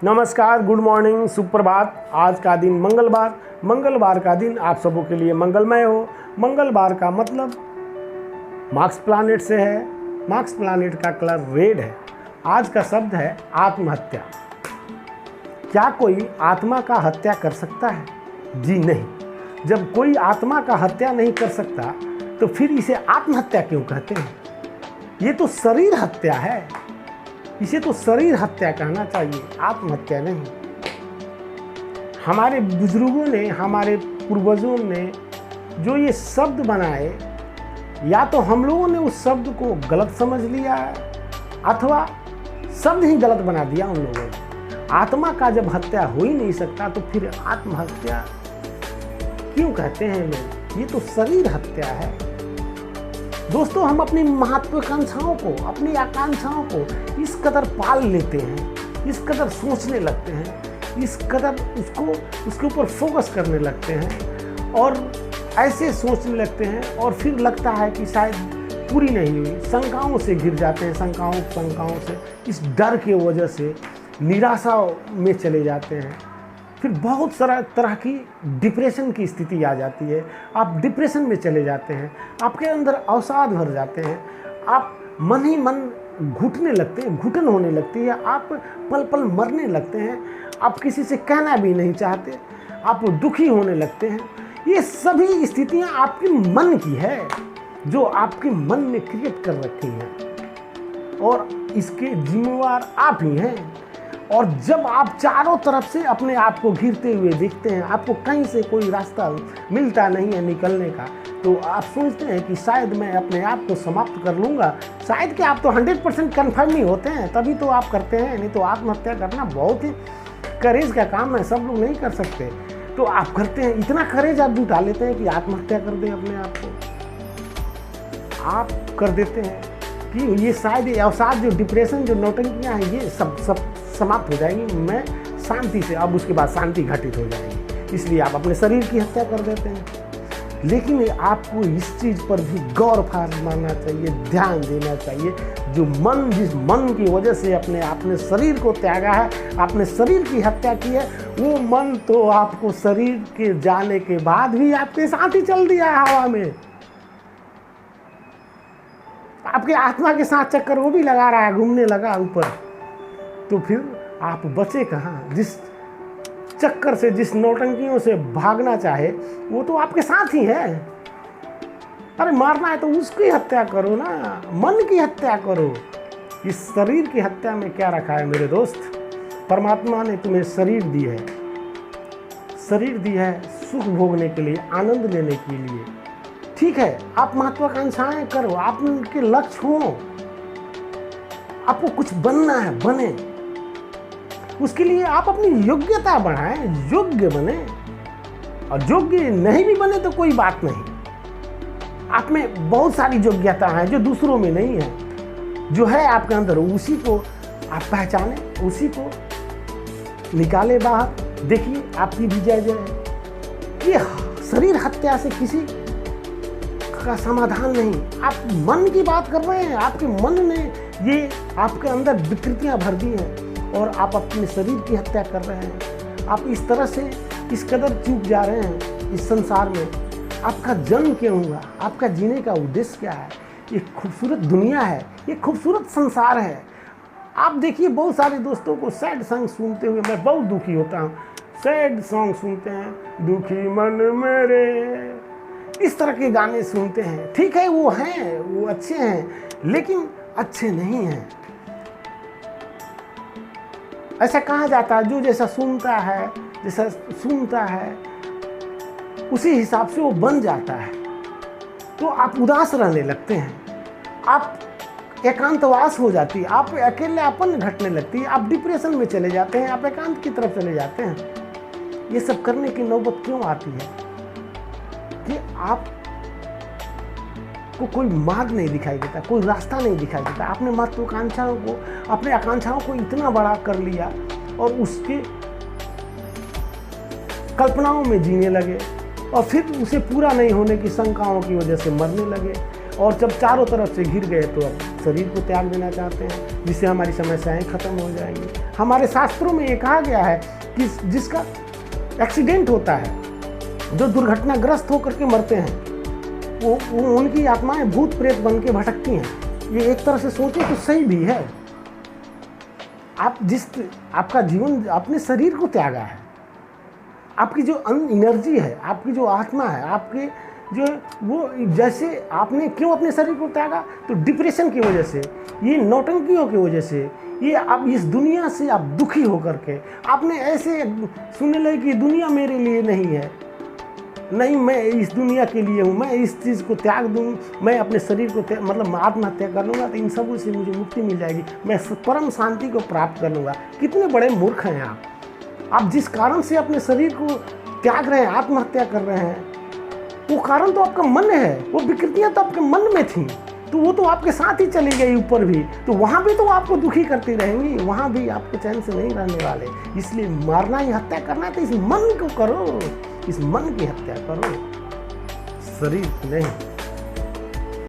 नमस्कार, good morning, सुप्रभात। आज का दिन मंगलवार का दिन आप सबों के लिए मंगलमय हो। मंगलवार का मतलब मार्स प्लैनेट से है। मार्स प्लैनेट का कलर रेड है। आज का शब्द है आत्महत्या। क्या कोई आत्मा का हत्या कर सकता है? जी नहीं। जब कोई आत्मा का हत्या नहीं कर सकता तो फिर इसे आत्महत्या क्यों कहते हैं? ये तो शरीर हत्या है। इसे तो शरीर हत्या कहना चाहिए, आत्महत्या नहीं। हमारे बुजुर्गों ने, हमारे पूर्वजों ने जो ये शब्द बनाए, या तो हम लोगों ने उस शब्द को गलत समझ लिया है अथवा शब्द ही गलत बना दिया उन लोगों ने। आत्मा का जब हत्या हो ही नहीं सकता तो फिर आत्महत्या क्यों कहते हैं लोग? ये तो शरीर हत्या है। दोस्तों, हम अपनी महत्वाकांक्षाओं को, अपनी आकांक्षाओं को इस कदर पाल लेते हैं, इस कदर सोचने लगते हैं, इस कदर उसके ऊपर फोकस करने लगते हैं और ऐसे सोचने लगते हैं और फिर लगता है कि शायद पूरी नहीं हुई। शंकाओं से घिर जाते हैं, शंकाओं से, इस डर के वजह से निराशा में चले जाते हैं। फिर बहुत सारा तरह की डिप्रेशन की स्थिति आ जाती है। आप डिप्रेशन में चले जाते हैं, आपके अंदर अवसाद भर जाते हैं, आप मन ही मन घुटने लगते हैं, घुटन होने लगती है, आप पल पल मरने लगते हैं, आप किसी से कहना भी नहीं चाहते, आप दुखी होने लगते हैं। ये सभी स्थितियां आपके मन की है, जो आपके मन ने क्रिएट कर रखी हैं और इसके जिम्मेवार आप ही हैं। और जब आप चारों तरफ से अपने आप को घिरते हुए देखते हैं, आपको कहीं से कोई रास्ता मिलता नहीं है निकलने का, तो आप सोचते हैं कि शायद मैं अपने आप को समाप्त कर लूँगा। शायद कि आप तो 100% कन्फर्म ही होते हैं, तभी तो आप करते हैं। नहीं तो आत्महत्या करना बहुत ही करेज का काम है, सब लोग नहीं कर सकते। तो आप करते हैं, इतना करेज आप जुटा लेते हैं कि आत्महत्या कर दें अपने आप को। आप कर देते हैं कि ये शायद ये अवसाद, जो डिप्रेशन, जो नौटंकियाँ हैं, ये सब समाप्त हो जाएंगी, मैं शांति से, अब उसके बाद शांति घटित हो जाएगी। इसलिए आप अपने शरीर की हत्या कर देते हैं। लेकिन आपको इस चीज़ पर भी गौर फरमाना चाहिए, ध्यान देना चाहिए। जिस मन की वजह से आपने शरीर को त्यागा है, आपने शरीर की हत्या की है, वो मन तो आपको शरीर के जाने के बाद भी आपके साथ ही चल दिया है हवा में। आपके आत्मा के साथ चक्कर वो भी लगा रहा है, घूमने लगा ऊपर। तो फिर आप बचे कहाँ? जिस चक्कर से, जिस नौटंकियों से भागना चाहे, वो तो आपके साथ ही है। अरे मारना है तो उसकी हत्या करो ना, मन की हत्या करो। इस शरीर की हत्या में क्या रखा है मेरे दोस्त? परमात्मा ने तुम्हें शरीर दी है, शरीर दी है सुख भोगने के लिए, आनंद लेने के लिए। ठीक है, आप महत्वाकांक्षाएं करो, आप उनके लक्ष्य हो, आपको कुछ बनना है, बने। उसके लिए आप अपनी योग्यता बढ़ाएं, योग्य बने। और योग्य नहीं भी बने तो कोई बात नहीं। आप में बहुत सारी योग्यता है जो दूसरों में नहीं है। जो है आपके अंदर, उसी को आप पहचाने, उसी को निकाले बाहर। देखिए, आपकी विजय जो है, ये शरीर हत्या से किसी का समाधान नहीं। आप मन की बात कर रहे हैं, आपके मन ने ये आपके अंदर विकृतियां भर दी हैं और आप अपने शरीर की हत्या कर रहे हैं। आप इस तरह से इस कदर चूक जा रहे हैं इस संसार में। आपका जन्म क्यों हुआ? आपका जीने का उद्देश्य क्या है? ये खूबसूरत दुनिया है, ये खूबसूरत संसार है। आप देखिए, बहुत सारे दोस्तों को सैड सॉन्ग सुनते हुए मैं बहुत दुखी होता हूँ। सैड सॉन्ग सुनते हैं, दुखी मन मेरे, इस तरह के गाने सुनते हैं। ठीक है, वो हैं, वो अच्छे हैं, लेकिन अच्छे नहीं हैं। ऐसा कहा जाता है, जो जैसा सुनता है उसी हिसाब से वो बन जाता है। तो आप उदास रहने लगते हैं, आप एकांतवास हो जाती है, आप अकेलापन घटने लगती है, आप डिप्रेशन में चले जाते हैं, आप एकांत की तरफ चले जाते हैं। ये सब करने की नौबत क्यों आती है? कि आप को कोई मार्ग नहीं दिखाई देता, कोई रास्ता नहीं दिखाई देता। आपने महत्वाकांक्षाओं को, अपने आकांक्षाओं को इतना बड़ा कर लिया और उसके कल्पनाओं में जीने लगे और फिर उसे पूरा नहीं होने की शंकाओं की वजह से मरने लगे। और जब चारों तरफ से घिर गए तो अब शरीर को त्याग देना चाहते हैं, जिससे हमारी समस्याएं खत्म हो जाएंगी, हमारे शास्त्रों में ये कहा गया है कि जिसका एक्सीडेंट होता है, जो दुर्घटनाग्रस्त होकर के मरते हैं, वो उनकी आत्माएं भूत प्रेत बन के भटकती हैं। ये एक तरह से सोचे तो सही भी है। आपका जीवन अपने शरीर को त्यागा है, आपकी जो एनर्जी है, आपकी जो आत्मा है, आपके जो वो, जैसे आपने क्यों अपने शरीर को त्यागा, तो डिप्रेशन की वजह से, ये नौटंकियों की वजह से, ये आप इस दुनिया से आप दुखी होकर के आपने ऐसे सुनने लगे कि दुनिया मेरे लिए नहीं है, नहीं मैं इस दुनिया के लिए हूँ, मैं इस चीज़ को त्याग दूँ, मैं अपने शरीर को मतलब आत्महत्या कर लूँगा तो इन सब से मुझे मुक्ति मिल जाएगी, मैं परम शांति को प्राप्त कर लूँगा। कितने बड़े मूर्ख हैं आप जिस कारण से अपने शरीर को त्याग रहे हैं, आत्महत्या कर रहे हैं, वो कारण तो आपका मन है, वो विकृतियाँ तो आपके मन में थी, तो वो तो आपके साथ ही चली गई ऊपर भी, तो वहाँ भी तो आपको दुखी करती रहेंगी, वहाँ भी आपको चैन से नहीं रहने वाले। इसलिए मारना ही, हत्या करना है तो इस मन को करो, इस मन की हत्या करो, शरीर नहीं।